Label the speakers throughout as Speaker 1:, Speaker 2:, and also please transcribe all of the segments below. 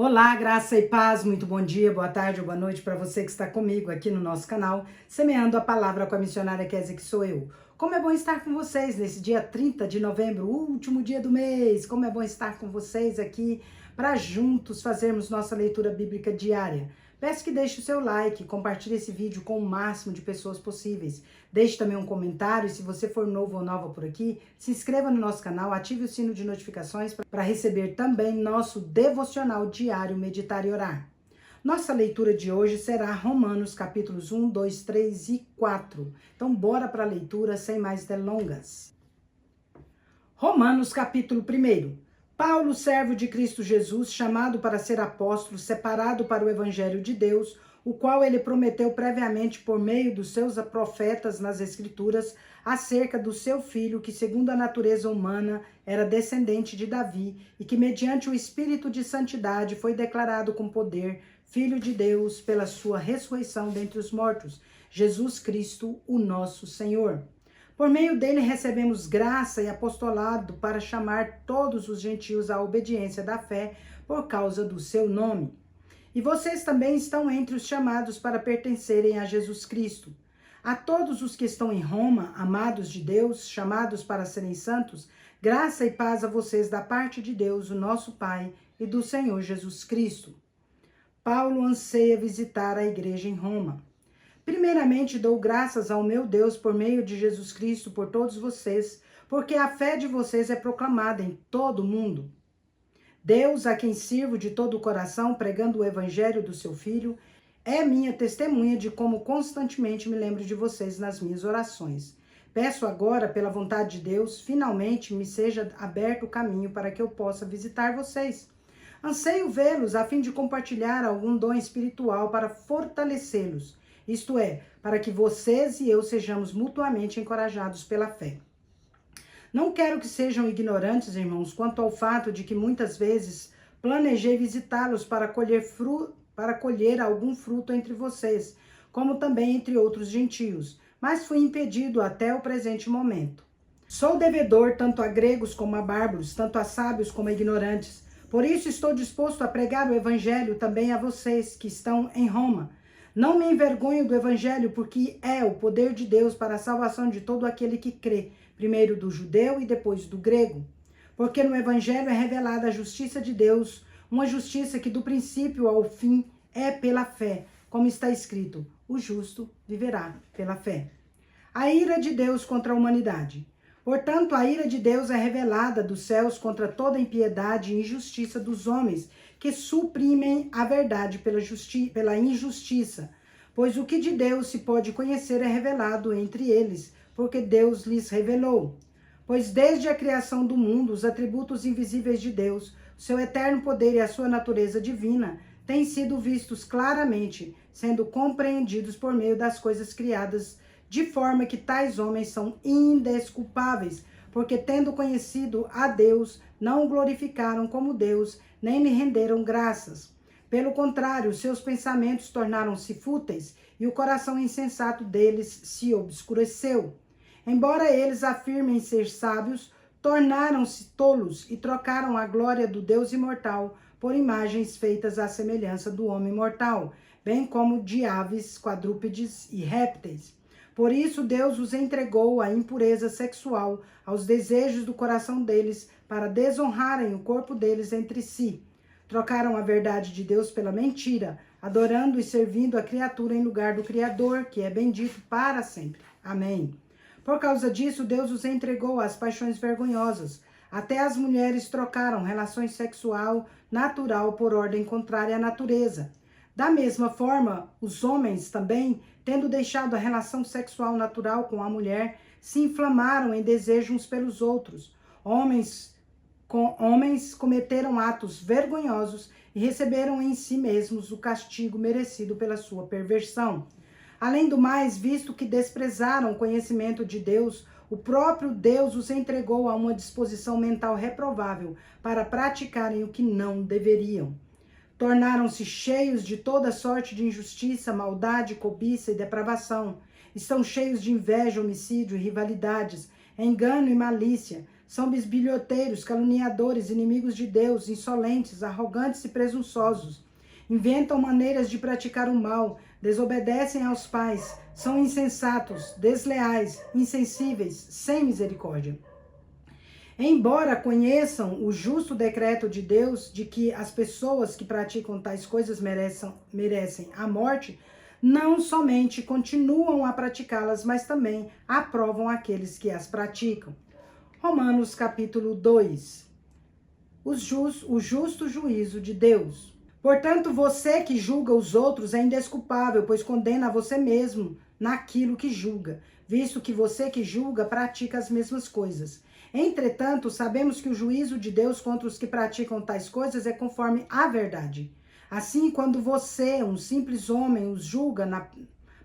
Speaker 1: Olá, graça e paz, muito bom dia, boa tarde ou boa noite para você que está comigo aqui no nosso canal, semeando a palavra com a missionária Kézia, que sou eu. Como é bom estar com vocês nesse dia 30 de novembro, último dia do mês. Como é bom estar com vocês aqui para juntos fazermos nossa leitura bíblica diária. Peço que deixe o seu like, compartilhe esse vídeo com o máximo de pessoas possíveis. Deixe também um comentário e se você for novo ou nova por aqui, se inscreva no nosso canal, ative o sino de notificações para receber também nosso devocional diário Meditar e Orar. Nossa leitura de hoje será Romanos capítulos 1, 2, 3 e 4. Então bora para a leitura sem mais delongas. Romanos capítulo 1. Paulo, servo de Cristo Jesus, chamado para ser apóstolo, separado para o evangelho de Deus, o qual ele prometeu previamente por meio dos seus profetas nas Escrituras, acerca do seu filho, que segundo a natureza humana era descendente de Davi, e que mediante o Espírito de santidade foi declarado com poder, Filho de Deus, pela sua ressurreição dentre os mortos, Jesus Cristo, o nosso Senhor. Por meio dele recebemos graça e apostolado para chamar todos os gentios à obediência da fé por causa do seu nome. E vocês também estão entre os chamados para pertencerem a Jesus Cristo. A todos os que estão em Roma, amados de Deus, chamados para serem santos, graça e paz a vocês da parte de Deus, o nosso Pai, e do Senhor Jesus Cristo. Paulo anseia visitar a igreja em Roma. Primeiramente, dou graças ao meu Deus por meio de Jesus Cristo por todos vocês, porque a fé de vocês é proclamada em todo o mundo. Deus, a quem sirvo de todo o coração, pregando o evangelho do seu Filho, é minha testemunha de como constantemente me lembro de vocês nas minhas orações. Peço agora, pela vontade de Deus, finalmente me seja aberto o caminho para que eu possa visitar vocês. Anseio vê-los a fim de compartilhar algum dom espiritual para fortalecê-los. Isto é, para que vocês e eu sejamos mutuamente encorajados pela fé. Não quero que sejam ignorantes, irmãos, quanto ao fato de que muitas vezes planejei visitá-los para colher algum fruto entre vocês, como também entre outros gentios, mas fui impedido até o presente momento. Sou devedor tanto a gregos como a bárbaros, tanto a sábios como a ignorantes. Por isso estou disposto a pregar o evangelho também a vocês que estão em Roma. Não me envergonho do evangelho, porque é o poder de Deus para a salvação de todo aquele que crê, primeiro do judeu e depois do grego. Porque no evangelho é revelada a justiça de Deus, uma justiça que do princípio ao fim é pela fé, como está escrito: o justo viverá pela fé. A ira de Deus contra a humanidade. Portanto, a ira de Deus é revelada dos céus contra toda impiedade e injustiça dos homens, que suprimem a verdade pela injustiça. Pois o que de Deus se pode conhecer é revelado entre eles, porque Deus lhes revelou. Pois desde a criação do mundo, os atributos invisíveis de Deus, o seu eterno poder e a sua natureza divina, têm sido vistos claramente, sendo compreendidos por meio das coisas criadas, de forma que tais homens são indesculpáveis, porque tendo conhecido a Deus, não o glorificaram como Deus, nem lhe renderam graças. Pelo contrário, seus pensamentos tornaram-se fúteis e o coração insensato deles se obscureceu. Embora eles afirmem ser sábios, tornaram-se tolos e trocaram a glória do Deus imortal por imagens feitas à semelhança do homem mortal, bem como de aves, quadrúpedes e répteis. Por isso Deus os entregou à impureza sexual, aos desejos do coração deles, para desonrarem o corpo deles entre si. Trocaram a verdade de Deus pela mentira, adorando e servindo a criatura em lugar do Criador, que é bendito para sempre. Amém. Por causa disso, Deus os entregou às paixões vergonhosas. Até as mulheres trocaram relações sexual natural por ordem contrária à natureza. Da mesma forma, os homens também, tendo deixado a relação sexual natural com a mulher, se inflamaram em desejo uns pelos outros. Homens cometeram atos vergonhosos e receberam em si mesmos o castigo merecido pela sua perversão. Além do mais, visto que desprezaram o conhecimento de Deus, o próprio Deus os entregou a uma disposição mental reprovável para praticarem o que não deveriam. Tornaram-se cheios de toda sorte de injustiça, maldade, cobiça e depravação. Estão cheios de inveja, homicídio, rivalidades, engano e malícia. São bisbilhoteiros, caluniadores, inimigos de Deus, insolentes, arrogantes e presunçosos. Inventam maneiras de praticar o mal, desobedecem aos pais, são insensatos, desleais, insensíveis, sem misericórdia. Embora conheçam o justo decreto de Deus de que as pessoas que praticam tais coisas merecem a morte, não somente continuam a praticá-las, mas também aprovam aqueles que as praticam. Romanos capítulo 2. O justo juízo de Deus. Portanto, você que julga os outros é indesculpável, pois condena a você mesmo naquilo que julga, visto que você que julga pratica as mesmas coisas. Entretanto, sabemos que o juízo de Deus contra os que praticam tais coisas é conforme a verdade. Assim, quando você, um simples homem, os julga,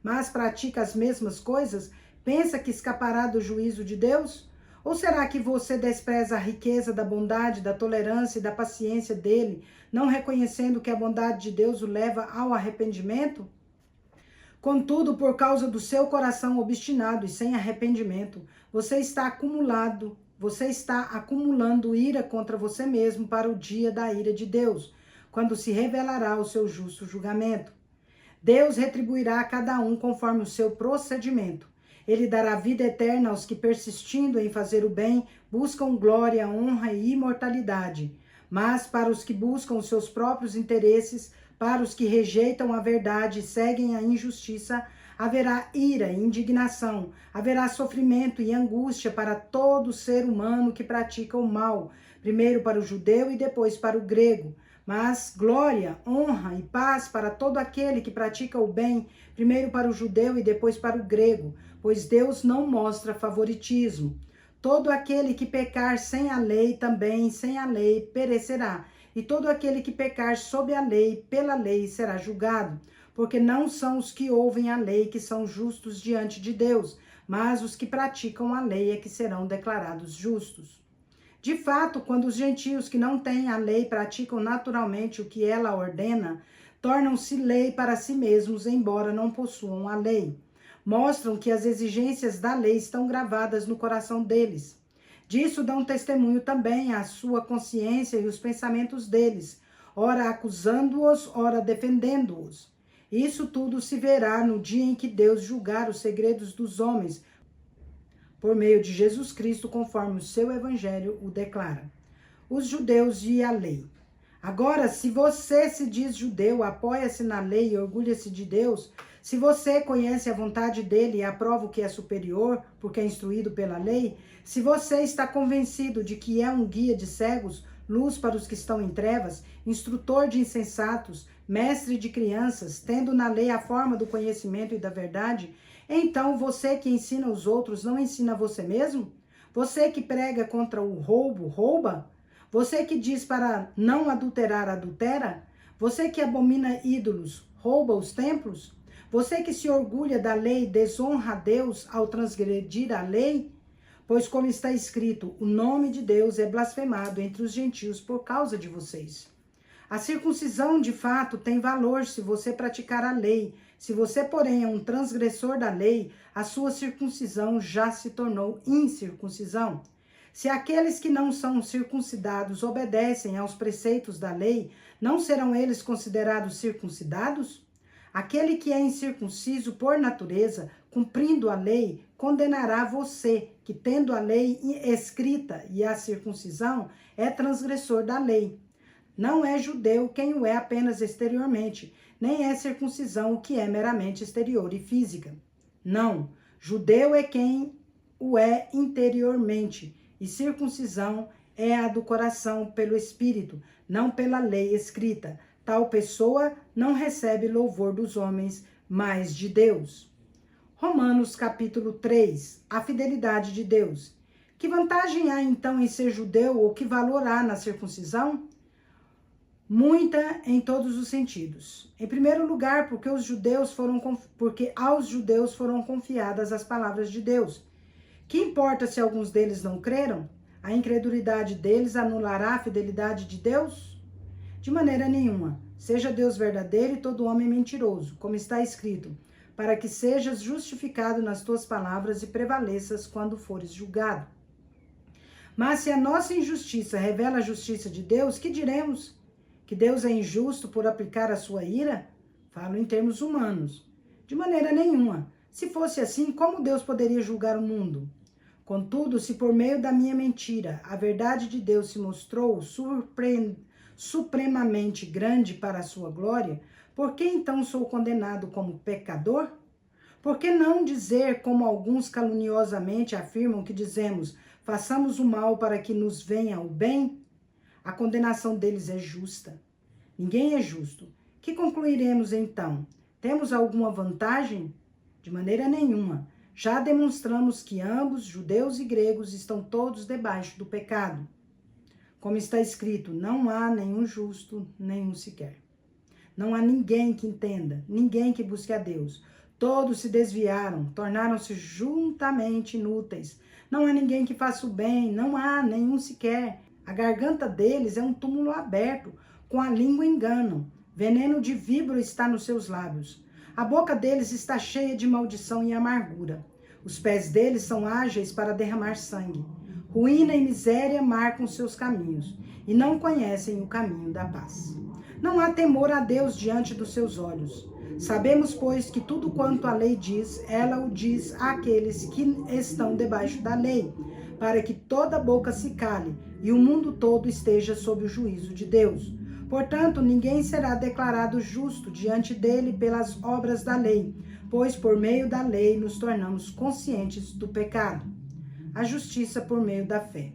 Speaker 1: mas pratica as mesmas coisas, pensa que escapará do juízo de Deus? Ou será que você despreza a riqueza da bondade, da tolerância e da paciência dele, não reconhecendo que a bondade de Deus o leva ao arrependimento? Contudo, por causa do seu coração obstinado e sem arrependimento, você está acumulando ira contra você mesmo para o dia da ira de Deus, quando se revelará o seu justo julgamento. Deus retribuirá a cada um conforme o seu procedimento. Ele dará vida eterna aos que, persistindo em fazer o bem, buscam glória, honra e imortalidade. Mas para os que buscam os seus próprios interesses, para os que rejeitam a verdade e seguem a injustiça, haverá ira e indignação, haverá sofrimento e angústia para todo ser humano que pratica o mal, primeiro para o judeu e depois para o grego. Mas glória, honra e paz para todo aquele que pratica o bem, primeiro para o judeu e depois para o grego, pois Deus não mostra favoritismo. Todo aquele que pecar sem a lei, também sem a lei perecerá, e todo aquele que pecar sob a lei, pela lei será julgado. Porque não são os que ouvem a lei que são justos diante de Deus, mas os que praticam a lei é que serão declarados justos. De fato, quando os gentios que não têm a lei praticam naturalmente o que ela ordena, tornam-se lei para si mesmos, embora não possuam a lei. Mostram que as exigências da lei estão gravadas no coração deles. Disso dão testemunho também a sua consciência e os pensamentos deles, ora acusando-os, ora defendendo-os. Isso tudo se verá no dia em que Deus julgar os segredos dos homens, por meio de Jesus Cristo, conforme o seu evangelho o declara. Os judeus e a lei. Agora, se você se diz judeu, apoia-se na lei e orgulha-se de Deus, se você conhece a vontade dele e aprova o que é superior, porque é instruído pela lei, se você está convencido de que é um guia de cegos, luz para os que estão em trevas, instrutor de insensatos, mestre de crianças, tendo na lei a forma do conhecimento e da verdade, então você que ensina os outros não ensina você mesmo? Você que prega contra o roubo, rouba? Você que diz para não adulterar, adultera? Você que abomina ídolos, rouba os templos? Você que se orgulha da lei, desonra a Deus ao transgredir a lei? Pois como está escrito, o nome de Deus é blasfemado entre os gentios por causa de vocês. A circuncisão, de fato, tem valor se você praticar a lei. Se você, porém, é um transgressor da lei, a sua circuncisão já se tornou incircuncisão. Se aqueles que não são circuncidados obedecem aos preceitos da lei, não serão eles considerados circuncidados? Aquele que é incircunciso por natureza, cumprindo a lei, condenará você, que tendo a lei escrita e a circuncisão, é transgressor da lei. Não é judeu quem o é apenas exteriormente, nem é circuncisão o que é meramente exterior e física. Não, judeu é quem o é interiormente, e circuncisão é a do coração pelo Espírito, não pela lei escrita. Tal pessoa não recebe louvor dos homens, mas de Deus. Romanos capítulo 3, a fidelidade de Deus. Que vantagem há então em ser judeu ou que valor há na circuncisão? Muita em todos os sentidos. Em primeiro lugar, porque aos judeus foram confiadas as palavras de Deus. Que importa se alguns deles não creram? A incredulidade deles anulará a fidelidade de Deus? De maneira nenhuma. Seja Deus verdadeiro e todo homem mentiroso, como está escrito, para que sejas justificado nas tuas palavras e prevaleças quando fores julgado. Mas se a nossa injustiça revela a justiça de Deus, que diremos? Que Deus é injusto por aplicar a sua ira? Falo em termos humanos. De maneira nenhuma. Se fosse assim, como Deus poderia julgar o mundo? Contudo, se por meio da minha mentira a verdade de Deus se mostrou supremamente grande para a sua glória, por que então sou condenado como pecador? Por que não dizer, como alguns caluniosamente afirmam que dizemos, façamos o mal para que nos venha o bem? A condenação deles é justa. Ninguém é justo. Que concluiremos então? Temos alguma vantagem? De maneira nenhuma. Já demonstramos que ambos, judeus e gregos, estão todos debaixo do pecado. Como está escrito, não há nenhum justo, nenhum sequer. Não há ninguém que entenda, ninguém que busque a Deus. Todos se desviaram, tornaram-se juntamente inúteis. Não há ninguém que faça o bem, não há nenhum sequer. A garganta deles é um túmulo aberto, com a língua enganam. Veneno de víbora está nos seus lábios. A boca deles está cheia de maldição e amargura. Os pés deles são ágeis para derramar sangue. Ruína e miséria marcam seus caminhos, e não conhecem o caminho da paz. Não há temor a Deus diante dos seus olhos. Sabemos, pois, que tudo quanto a lei diz, ela o diz àqueles que estão debaixo da lei, para que toda boca se cale e o mundo todo esteja sob o juízo de Deus. Portanto, ninguém será declarado justo diante dele pelas obras da lei, pois por meio da lei nos tornamos conscientes do pecado. A justiça por meio da fé.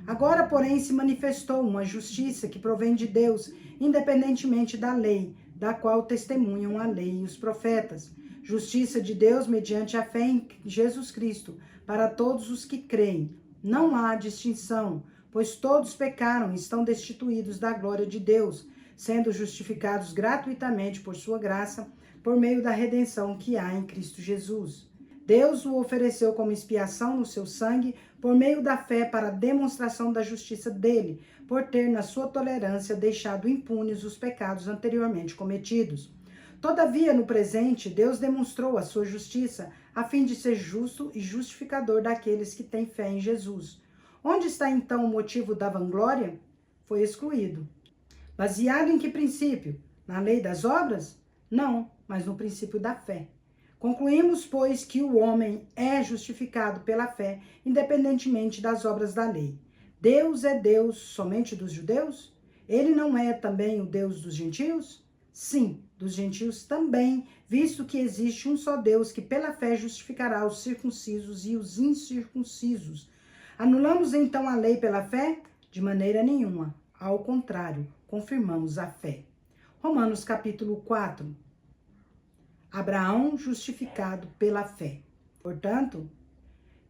Speaker 1: Agora, porém, se manifestou uma justiça que provém de Deus, independentemente da lei, da qual testemunham a lei e os profetas. Justiça de Deus mediante a fé em Jesus Cristo, para todos os que creem. Não há distinção, pois todos pecaram e estão destituídos da glória de Deus, sendo justificados gratuitamente por sua graça, por meio da redenção que há em Cristo Jesus. Deus o ofereceu como expiação no seu sangue, por meio da fé para a demonstração da justiça dele, por ter na sua tolerância deixado impunes os pecados anteriormente cometidos. Todavia, no presente, Deus demonstrou a sua justiça, a fim de ser justo e justificador daqueles que têm fé em Jesus. Onde está então o motivo da vanglória? Foi excluído. Baseado em que princípio? Na lei das obras? Não, mas no princípio da fé. Concluímos, pois, que o homem é justificado pela fé, independentemente das obras da lei. Deus é Deus somente dos judeus? Ele não é também o Deus dos gentios? Sim, dos gentios também, visto que existe um só Deus que pela fé justificará os circuncisos e os incircuncisos. Anulamos então a lei pela fé? De maneira nenhuma. Ao contrário, confirmamos a fé. Romanos capítulo 4. Abraão justificado pela fé. Portanto,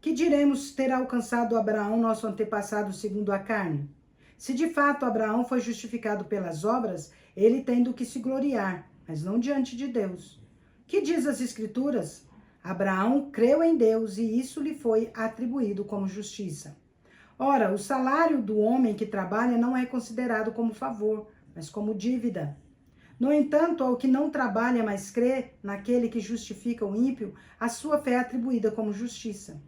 Speaker 1: que diremos ter alcançado Abraão, nosso antepassado segundo a carne? Se de fato Abraão foi justificado pelas obras, ele tem do que se gloriar, mas não diante de Deus. Que diz as Escrituras? Abraão creu em Deus e isso lhe foi atribuído como justiça. Ora, o salário do homem que trabalha não é considerado como favor, mas como dívida. No entanto, ao que não trabalha, mas crê naquele que justifica o ímpio, a sua fé é atribuída como justiça.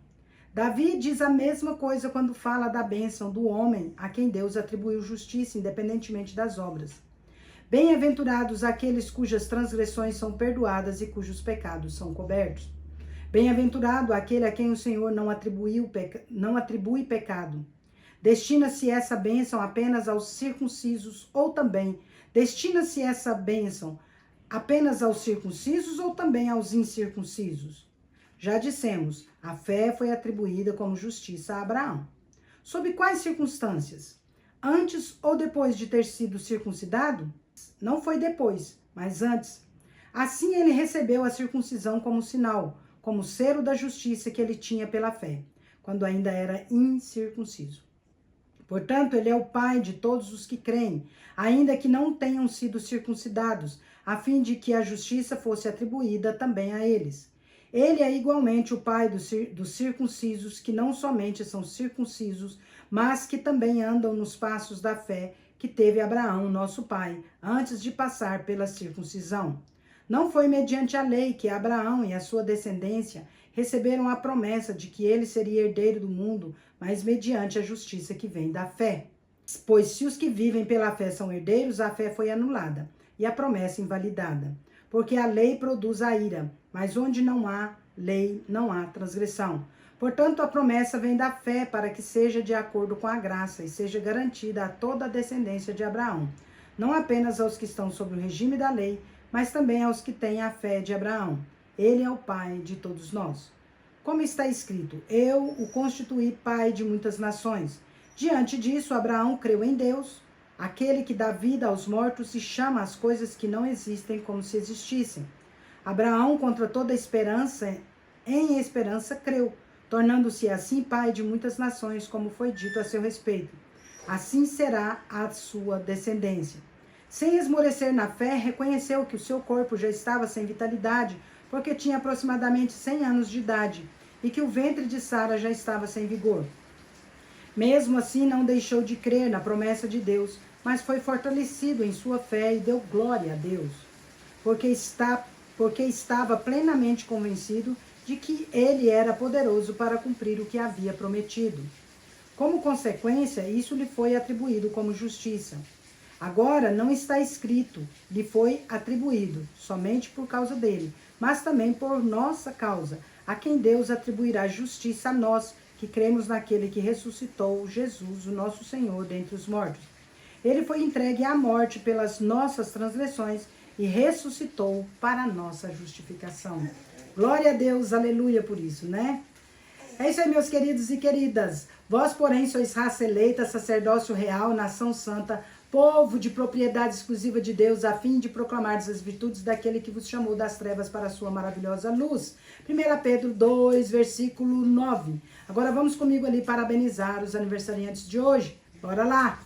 Speaker 1: Davi diz a mesma coisa quando fala da bênção do homem a quem Deus atribuiu justiça, independentemente das obras. Bem-aventurados aqueles cujas transgressões são perdoadas e cujos pecados são cobertos. Bem-aventurado aquele a quem o Senhor não atribui pecado. Destina-se essa bênção apenas aos circuncisos ou também destina-se essa bênção apenas aos circuncisos ou também aos incircuncisos? Já dissemos, a fé foi atribuída como justiça a Abraão. Sob quais circunstâncias? Antes ou depois de ter sido circuncidado? Não foi depois, mas antes. Assim ele recebeu a circuncisão como sinal, como selo da justiça que ele tinha pela fé, quando ainda era incircunciso. Portanto, ele é o pai de todos os que creem, ainda que não tenham sido circuncidados, a fim de que a justiça fosse atribuída também a eles. Ele é igualmente o pai dos circuncisos, que não somente são circuncisos, mas que também andam nos passos da fé que teve Abraão, nosso pai, antes de passar pela circuncisão. Não foi mediante a lei que Abraão e a sua descendência receberam a promessa de que ele seria herdeiro do mundo, mas mediante a justiça que vem da fé. Pois se os que vivem pela fé são herdeiros, a fé foi anulada e a promessa invalidada. Porque a lei produz a ira, mas onde não há lei, não há transgressão. Portanto, a promessa vem da fé para que seja de acordo com a graça e seja garantida a toda a descendência de Abraão, não apenas aos que estão sob o regime da lei, mas também aos que têm a fé de Abraão. Ele é o pai de todos nós. Como está escrito, eu o constituí pai de muitas nações. Diante disso, Abraão creu em Deus, aquele que dá vida aos mortos e chama as coisas que não existem como se existissem. Abraão, contra toda esperança, em esperança creu, tornando-se assim pai de muitas nações, como foi dito a seu respeito. Assim será a sua descendência. Sem esmorecer na fé, reconheceu que o seu corpo já estava sem vitalidade, porque tinha aproximadamente 100 anos de idade, e que o ventre de Sara já estava sem vigor. Mesmo assim, não deixou de crer na promessa de Deus, mas foi fortalecido em sua fé e deu glória a Deus, porque estava plenamente convencido de que ele era poderoso para cumprir o que havia prometido. Como consequência, isso lhe foi atribuído como justiça. Agora não está escrito, lhe foi atribuído, somente por causa dele, mas também por nossa causa, a quem Deus atribuirá justiça a nós, que cremos naquele que ressuscitou Jesus, o nosso Senhor, dentre os mortos. Ele foi entregue à morte pelas nossas transgressões e ressuscitou para a nossa justificação. Glória a Deus, aleluia por isso, né? É isso aí, meus queridos e queridas. Vós, porém, sois raça eleita, sacerdócio real, nação santa, povo de propriedade exclusiva de Deus, a fim de proclamar as virtudes daquele que vos chamou das trevas para a sua maravilhosa luz. 1 Pedro 2, versículo 9. Agora vamos comigo ali parabenizar os aniversariantes de hoje. Bora lá!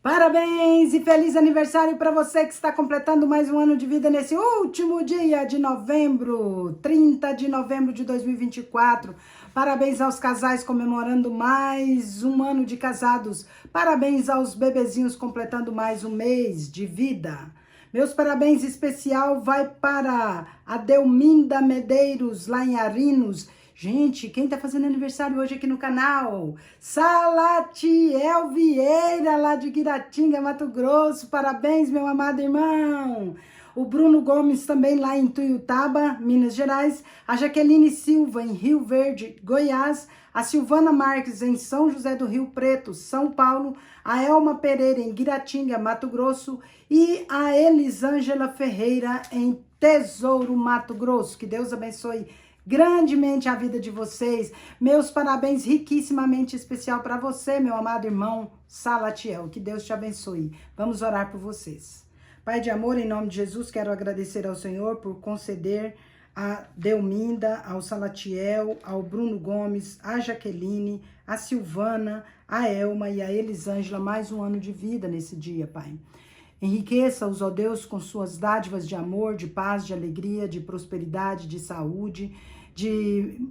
Speaker 1: Parabéns e feliz aniversário para você que está completando mais um ano de vida nesse último dia de novembro, 30 de novembro de 2024. Parabéns aos casais comemorando mais um ano de casados. Parabéns aos bebezinhos completando mais um mês de vida. Meus parabéns especial vai para a Delminda Medeiros, lá em Arinos. Gente, quem tá fazendo aniversário hoje aqui no canal? Salatiel Vieira, lá de Guiratinga, Mato Grosso. Parabéns, meu amado irmão. O Bruno Gomes também lá em Tuiutaba, Minas Gerais. A Jaqueline Silva em Rio Verde, Goiás. A Silvana Marques em São José do Rio Preto, São Paulo. A Elma Pereira em Guiratinga, Mato Grosso. E a Elisângela Ferreira em Tesouro, Mato Grosso. Que Deus abençoe grandemente a vida de vocês. Meus parabéns riquissimamente especial para você, meu amado irmão Salatiel. Que Deus te abençoe. Vamos orar por vocês. Pai de amor, em nome de Jesus, quero agradecer ao Senhor por conceder a Delminda, ao Salatiel, ao Bruno Gomes, a Jaqueline, a Silvana, a Elma e a Elisângela mais um ano de vida nesse dia, Pai. Enriqueça-os, ó Deus, com suas dádivas de amor, de paz, de alegria, de prosperidade, de saúde, de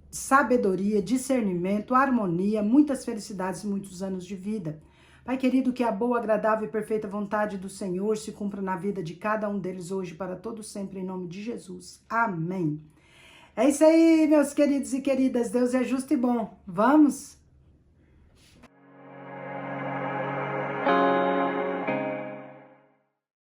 Speaker 1: sabedoria, discernimento, harmonia, muitas felicidades e muitos anos de vida. Pai querido, que a boa, agradável e perfeita vontade do Senhor se cumpra na vida de cada um deles hoje, para todo sempre, em nome de Jesus. Amém. É isso aí, meus queridos e queridas. Deus é justo e bom. Vamos?